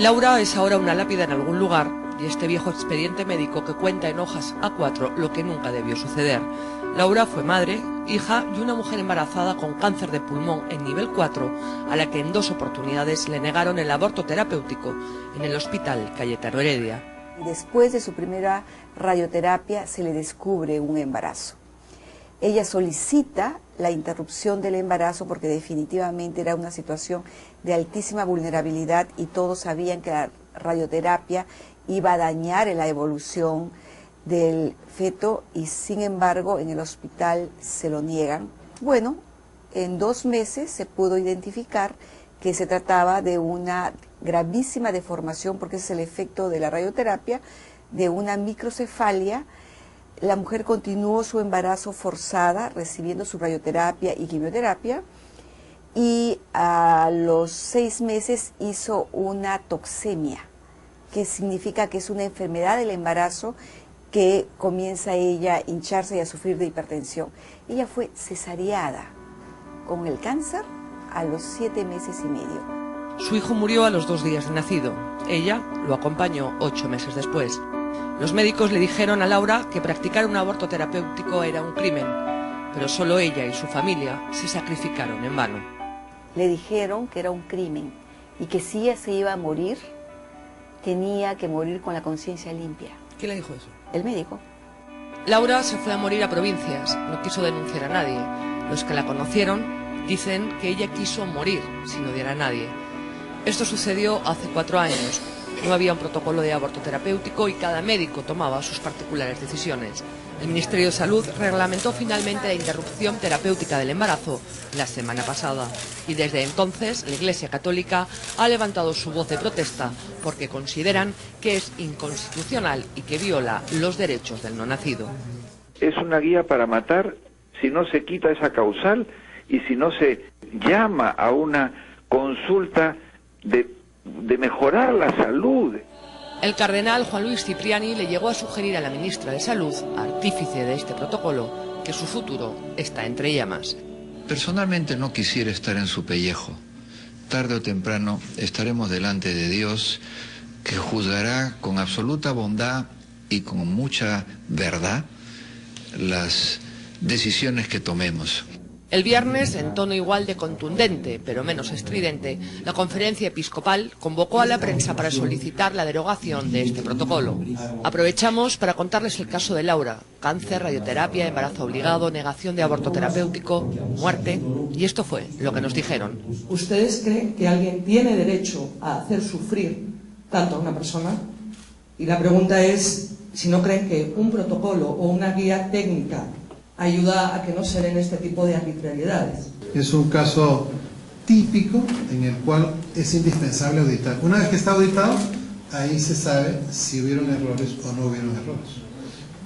Laura es ahora una lápida en algún lugar y este viejo expediente médico que cuenta en hojas A4 lo que nunca debió suceder. Laura fue madre, hija y una mujer embarazada con cáncer de pulmón en nivel 4, a la que en 2 oportunidades le negaron el aborto terapéutico en el Hospital Cayetano Heredia. Después de su primera radioterapia se le descubre un embarazo. Ella solicita la interrupción del embarazo porque definitivamente era una situación de altísima vulnerabilidad y todos sabían que la radioterapia iba a dañar en la evolución del feto y sin embargo en el hospital se lo niegan. Bueno, en 2 meses se pudo identificar que se trataba de una gravísima deformación, porque ese es el efecto de la radioterapia, de una microcefalia. La mujer continuó su embarazo forzada, recibiendo su radioterapia y quimioterapia, y a los 6 meses hizo una toxemia, que significa que es una enfermedad del embarazo que comienza ella a hincharse y a sufrir de hipertensión. Ella fue cesareada con el cáncer a los 7 meses y medio. Su hijo murió a los 2 días de nacido. Ella lo acompañó 8 meses después. Los médicos le dijeron a Laura que practicar un aborto terapéutico era un crimen, pero solo ella y su familia se sacrificaron en vano. Le dijeron que era un crimen y que si ella se iba a morir, tenía que morir con la conciencia limpia. ¿Quién le dijo eso? El médico. Laura se fue a morir a provincias, no quiso denunciar a nadie. Los que la conocieron dicen que ella quiso morir sin odiar a nadie. Esto sucedió hace 4 años. No había un protocolo de aborto terapéutico y cada médico tomaba sus particulares decisiones. El Ministerio de Salud reglamentó finalmente la interrupción terapéutica del embarazo la semana pasada y desde entonces la Iglesia Católica ha levantado su voz de protesta porque consideran que es inconstitucional y que viola los derechos del no nacido. Es una guía para matar si no se quita esa causal y si no se llama a una consulta de mejorar la salud. El cardenal Juan Luis Cipriani le llegó a sugerir a la ministra de Salud, artífice de este protocolo, que su futuro está entre llamas. Personalmente no quisiera estar en su pellejo. Tarde o temprano estaremos delante de Dios, que juzgará con absoluta bondad y con mucha verdad las decisiones que tomemos. El viernes, en tono igual de contundente, pero menos estridente, la Conferencia Episcopal convocó a la prensa para solicitar la derogación de este protocolo. Aprovechamos para contarles el caso de Laura: cáncer, radioterapia, embarazo obligado, negación de aborto terapéutico, muerte, y esto fue lo que nos dijeron. ¿Ustedes creen que alguien tiene derecho a hacer sufrir tanto a una persona? Y la pregunta es si no creen que un protocolo o una guía técnica ayuda a que no se den este tipo de arbitrariedades. Es un caso típico en el cual es indispensable auditar. Una vez que está auditado, ahí se sabe si hubieron errores o no hubieron errores.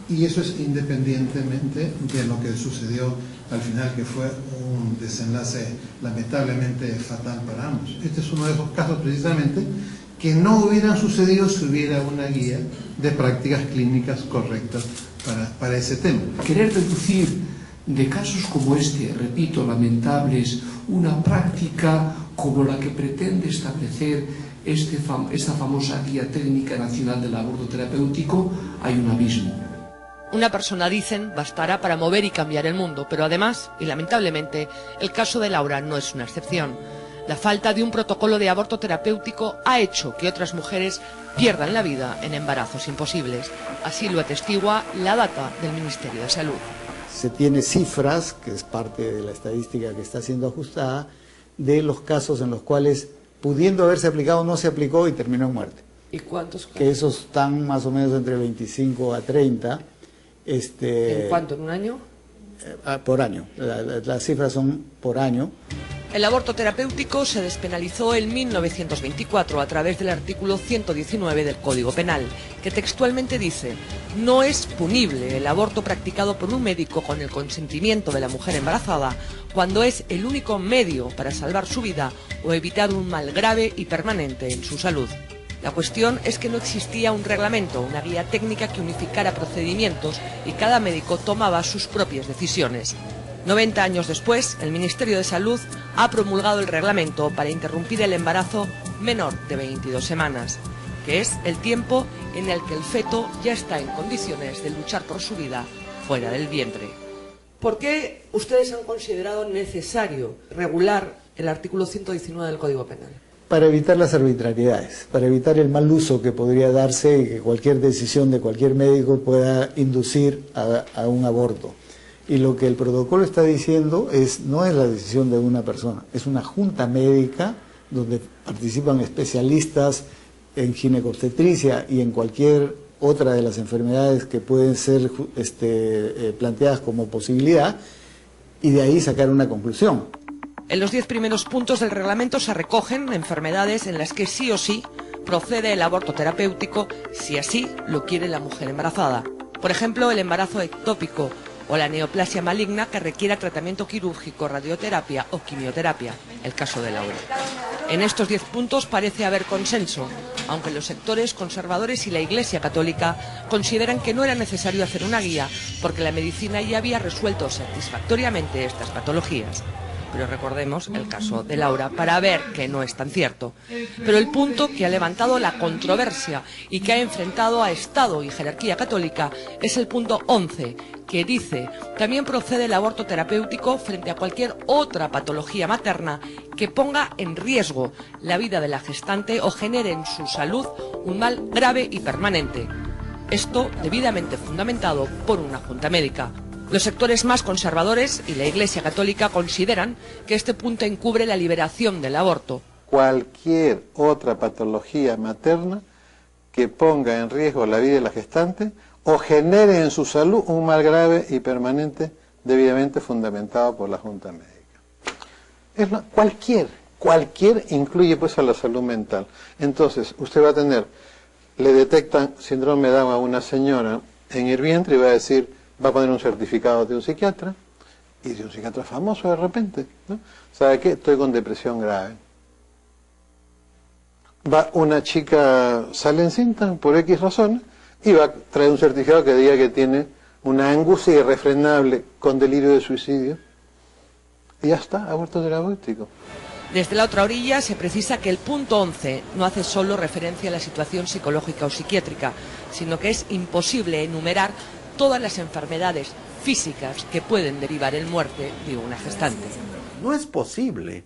Y eso es independientemente de lo que sucedió al final, que fue un desenlace lamentablemente fatal para ambos. Este es uno de esos casos precisamente que no hubieran sucedido si hubiera una guía de prácticas clínicas correctas para ese tema. Querer reducir de casos como este, repito, lamentables, una práctica como la que pretende establecer esta famosa Guía Técnica Nacional del Aborto Terapéutico, hay un abismo. Una persona, dicen, bastará para mover y cambiar el mundo, pero además, y lamentablemente, el caso de Laura no es una excepción. La falta de un protocolo de aborto terapéutico ha hecho que otras mujeres pierdan la vida en embarazos imposibles. Así lo atestigua la data del Ministerio de Salud. Se tiene cifras, que es parte de la estadística que está siendo ajustada, de los casos en los cuales, pudiendo haberse aplicado, no se aplicó y terminó en muerte. ¿Y cuántos casos? Que esos están más o menos entre 25 a 30. ¿En cuánto? ¿En un año? Por año. Las cifras son por año. El aborto terapéutico se despenalizó en 1924 a través del artículo 119 del Código Penal, que textualmente dice: no es punible el aborto practicado por un médico con el consentimiento de la mujer embarazada cuando es el único medio para salvar su vida o evitar un mal grave y permanente en su salud. La cuestión es que no existía un reglamento, una guía técnica que unificara procedimientos y cada médico tomaba sus propias decisiones. 90 años después, el Ministerio de Salud ha promulgado el reglamento para interrumpir el embarazo menor de 22 semanas, que es el tiempo en el que el feto ya está en condiciones de luchar por su vida fuera del vientre. ¿Por qué ustedes han considerado necesario regular el artículo 119 del Código Penal? Para evitar las arbitrariedades, para evitar el mal uso que podría darse y que cualquier decisión de cualquier médico pueda inducir a un aborto. Y lo que el protocolo está diciendo no es la decisión de una persona, es una junta médica donde participan especialistas en ginecobstetricia y en cualquier otra de las enfermedades que pueden ser planteadas como posibilidad, y de ahí sacar una conclusión. En los 10 primeros puntos del reglamento se recogen enfermedades en las que sí o sí procede el aborto terapéutico si así lo quiere la mujer embarazada. Por ejemplo, el embarazo ectópico o la neoplasia maligna que requiera tratamiento quirúrgico, radioterapia o quimioterapia, el caso de Laura. En estos 10 puntos parece haber consenso, aunque los sectores conservadores y la Iglesia Católica consideran que no era necesario hacer una guía porque la medicina ya había resuelto satisfactoriamente estas patologías. Pero recordemos el caso de Laura para ver que no es tan cierto. Pero el punto que ha levantado la controversia y que ha enfrentado a Estado y jerarquía católica es el punto 11, que dice: también procede el aborto terapéutico frente a cualquier otra patología materna que ponga en riesgo la vida de la gestante o genere en su salud un mal grave y permanente. Esto debidamente fundamentado por una junta médica. Los sectores más conservadores y la Iglesia Católica consideran que este punto encubre la liberación del aborto. Cualquier otra patología materna que ponga en riesgo la vida de la gestante o genere en su salud un mal grave y permanente debidamente fundamentado por la Junta Médica. Cualquier incluye pues a la salud mental. Entonces, usted va a tener, le detectan síndrome de Down a una señora en el vientre y va a decir, va a poner un certificado de un psiquiatra, y de un psiquiatra famoso de repente, ¿no? ¿Sabe qué? Estoy con depresión grave. Va una chica, sale encinta por X razones, y va a traer un certificado que diga que tiene una angustia irrefrenable con delirio de suicidio. Y ya está, aborto terapéutico. Desde la otra orilla se precisa que el punto 11 no hace solo referencia a la situación psicológica o psiquiátrica, sino que es imposible enumerar todas las enfermedades físicas que pueden derivar en muerte de una gestante. No es posible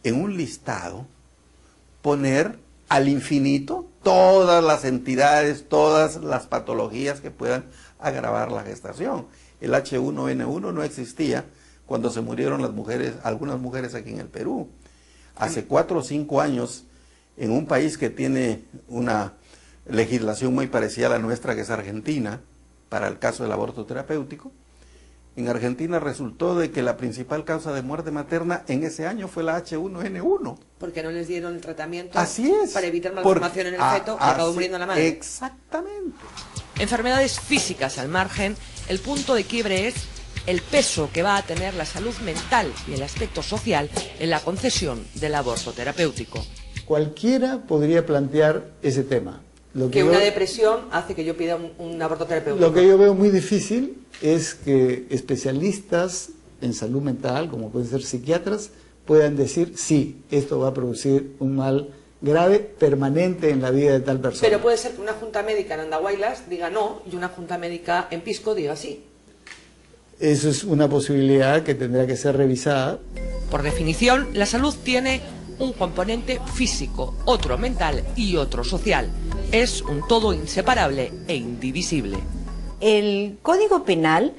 en un listado poner al infinito todas las entidades, todas las patologías que puedan agravar la gestación. El H1N1 no existía cuando se murieron las mujeres, algunas mujeres aquí en el Perú. Hace 4 o 5 años, en un país que tiene una legislación muy parecida a la nuestra, que es Argentina, para el caso del aborto terapéutico, en Argentina resultó de que la principal causa de muerte materna en ese año fue la H1N1. Porque no les dieron el tratamiento. Así es. Para evitar malformación en el feto, que acabó muriendo la madre. Exactamente. Enfermedades físicas al margen, el punto de quiebre es el peso que va a tener la salud mental y el aspecto social en la concesión del aborto terapéutico. Cualquiera podría plantear ese tema. Que una depresión hace que yo pida un aborto terapéutico. Lo que yo veo muy difícil es que especialistas en salud mental, como pueden ser psiquiatras, puedan decir, sí, esto va a producir un mal grave, permanente en la vida de tal persona. Pero puede ser que una junta médica en Andahuaylas diga no, y una junta médica en Pisco diga sí. Eso es una posibilidad que tendrá que ser revisada. Por definición, la salud tiene un componente físico, otro mental y otro social. Es un todo inseparable e indivisible. El Código Penal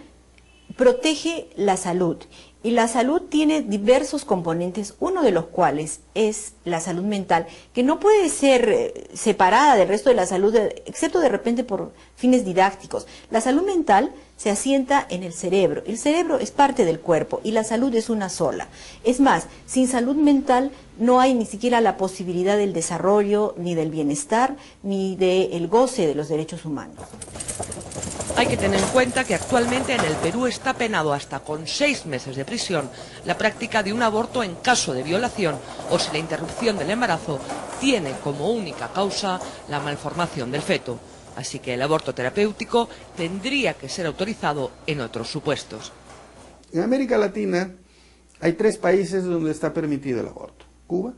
protege la salud y la salud tiene diversos componentes, uno de los cuales es la salud mental, que no puede ser separada del resto de la salud, excepto de repente por fines didácticos. La salud mental se asienta en el cerebro es parte del cuerpo y la salud es una sola. Es más, sin salud mental no hay ni siquiera la posibilidad del desarrollo, ni del bienestar, ni del goce de los derechos humanos. Hay que tener en cuenta que actualmente en el Perú está penado hasta con 6 meses de prisión la práctica de un aborto en caso de violación o si la interrupción del embarazo tiene como única causa la malformación del feto. Así que el aborto terapéutico tendría que ser autorizado en otros supuestos. En América Latina hay 3 países donde está permitido el aborto: Cuba,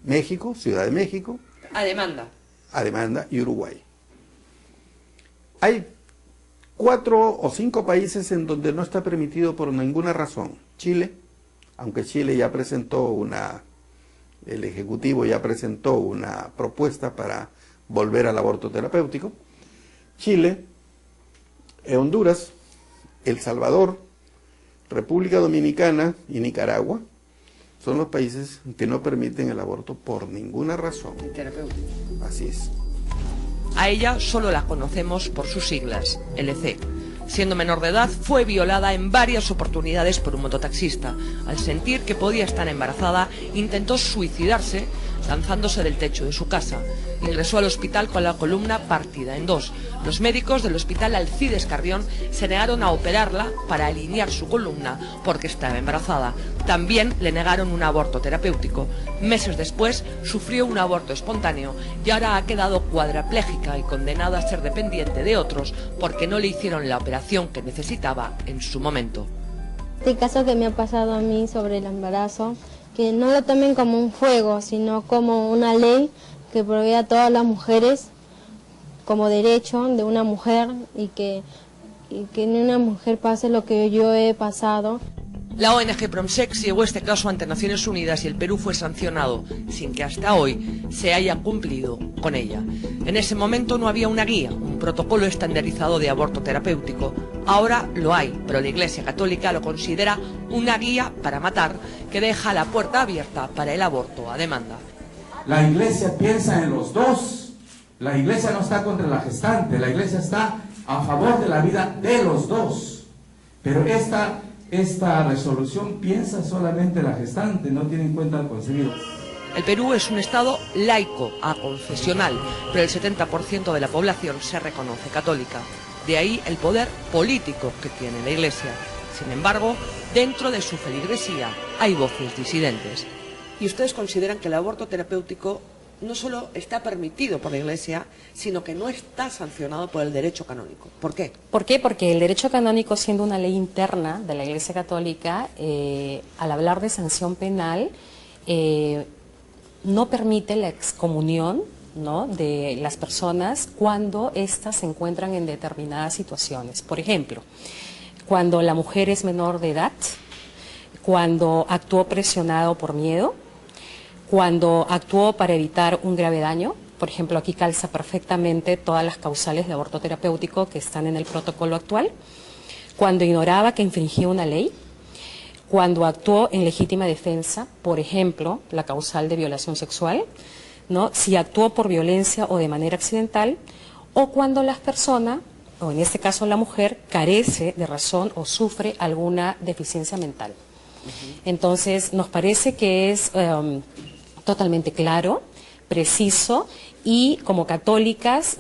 México, Ciudad de México. A demanda. A demanda y Uruguay. Hay 4 o 5 países en donde no está permitido por ninguna razón. Chile, aunque Chile ya presentó el Ejecutivo ya presentó una propuesta para volver al aborto terapéutico. Chile, Honduras, El Salvador, República Dominicana y Nicaragua son los países que no permiten el aborto por ninguna razón. Terapéutico. Así es. A ella solo la conocemos por sus siglas, LC. Siendo menor de edad, fue violada en varias oportunidades por un mototaxista. Al sentir que podía estar embarazada, intentó suicidarse lanzándose del techo de su casa. Ingresó al hospital con la columna partida en dos. Los médicos del hospital Alcides Carrión se negaron a operarla para alinear su columna porque estaba embarazada. También le negaron un aborto terapéutico. Meses después sufrió un aborto espontáneo y ahora ha quedado cuadraplégica y condenada a ser dependiente de otros porque no le hicieron la operación que necesitaba en su momento. Este caso que me ha pasado a mí sobre el embarazo, que no lo tomen como un juego, sino como una ley que provee a todas las mujeres como derecho de una mujer y que ni una mujer pase lo que yo he pasado. La ONG Promsex llevó este caso ante Naciones Unidas y el Perú fue sancionado, sin que hasta hoy se haya cumplido con ella. En ese momento no había una guía, un protocolo estandarizado de aborto terapéutico. Ahora lo hay, pero la Iglesia Católica lo considera una guía para matar que deja la puerta abierta para el aborto a demanda. La Iglesia piensa en los dos. La Iglesia no está contra la gestante, la Iglesia está a favor de la vida de los dos. Pero esta resolución piensa solamente en la gestante, no tiene en cuenta al concebido. El Perú es un estado laico, aconfesional, pero el 70% de la población se reconoce católica. De ahí el poder político que tiene la Iglesia. Sin embargo, dentro de su feligresía hay voces disidentes. ¿Y ustedes consideran que el aborto terapéutico no solo está permitido por la Iglesia, sino que no está sancionado por el derecho canónico? ¿Por qué? ¿Por qué? Porque el derecho canónico, siendo una ley interna de la Iglesia Católica, al hablar de sanción penal, no permite la excomunión, ¿no?, de las personas cuando éstas se encuentran en determinadas situaciones. Por ejemplo, cuando la mujer es menor de edad, cuando actuó presionado por miedo, cuando actuó para evitar un grave daño. Por ejemplo, aquí calza perfectamente todas las causales de aborto terapéutico que están en el protocolo actual, cuando ignoraba que infringía una ley, cuando actuó en legítima defensa, por ejemplo, la causal de violación sexual, ¿no?, si actuó por violencia o de manera accidental, o cuando la persona, o en este caso la mujer, carece de razón o sufre alguna deficiencia mental. Entonces, nos parece que es totalmente claro, preciso, y como católicas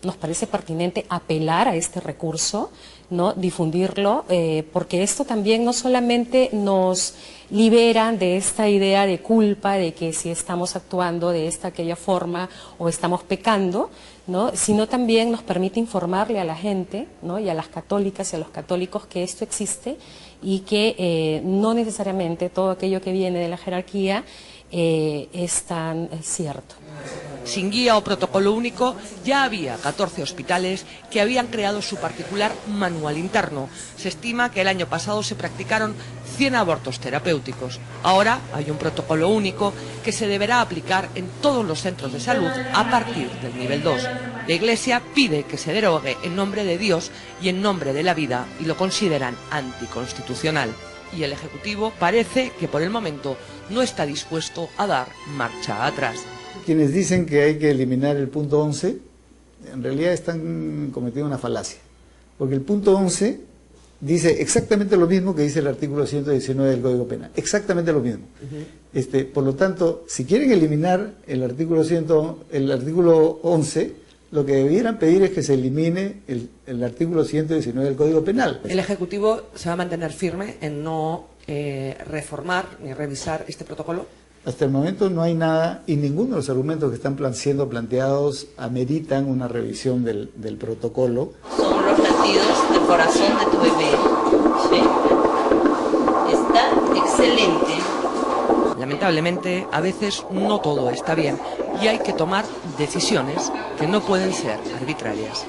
nos parece pertinente apelar a este recurso, ¿no?, difundirlo, porque esto también no solamente nos libera de esta idea de culpa, de que si estamos actuando de esta aquella forma o estamos pecando, ¿no?, sino también nos permite informarle a la gente, ¿no?, y a las católicas y a los católicos que esto existe y que no necesariamente todo aquello que viene de la jerarquía es tan cierto. Sin guía o protocolo único, ya había 14 hospitales que habían creado su particular manual interno. Se estima que el año pasado se practicaron 100 abortos terapéuticos. Ahora hay un protocolo único que se deberá aplicar en todos los centros de salud a partir del nivel 2. La Iglesia pide que se derogue en nombre de Dios y en nombre de la vida y lo consideran anticonstitucional. Y el Ejecutivo parece que por el momento no está dispuesto a dar marcha atrás. Quienes dicen que hay que eliminar el punto 11, en realidad están cometiendo una falacia, porque el punto 11 dice exactamente lo mismo que dice el artículo 119 del Código Penal, exactamente lo mismo. Por lo tanto, si quieren eliminar el artículo 11, lo que debieran pedir es que se elimine el artículo 119 del Código Penal. El Ejecutivo se va a mantener firme en no reformar ni revisar este protocolo. Hasta el momento no hay nada y ninguno de los argumentos que están siendo planteados ameritan una revisión del protocolo. Son los latidos del corazón de tu bebé. ¿Sí? Está excelente. Lamentablemente lamentablemente, a veces no todo está bien y hay que tomar decisiones que no pueden ser arbitrarias.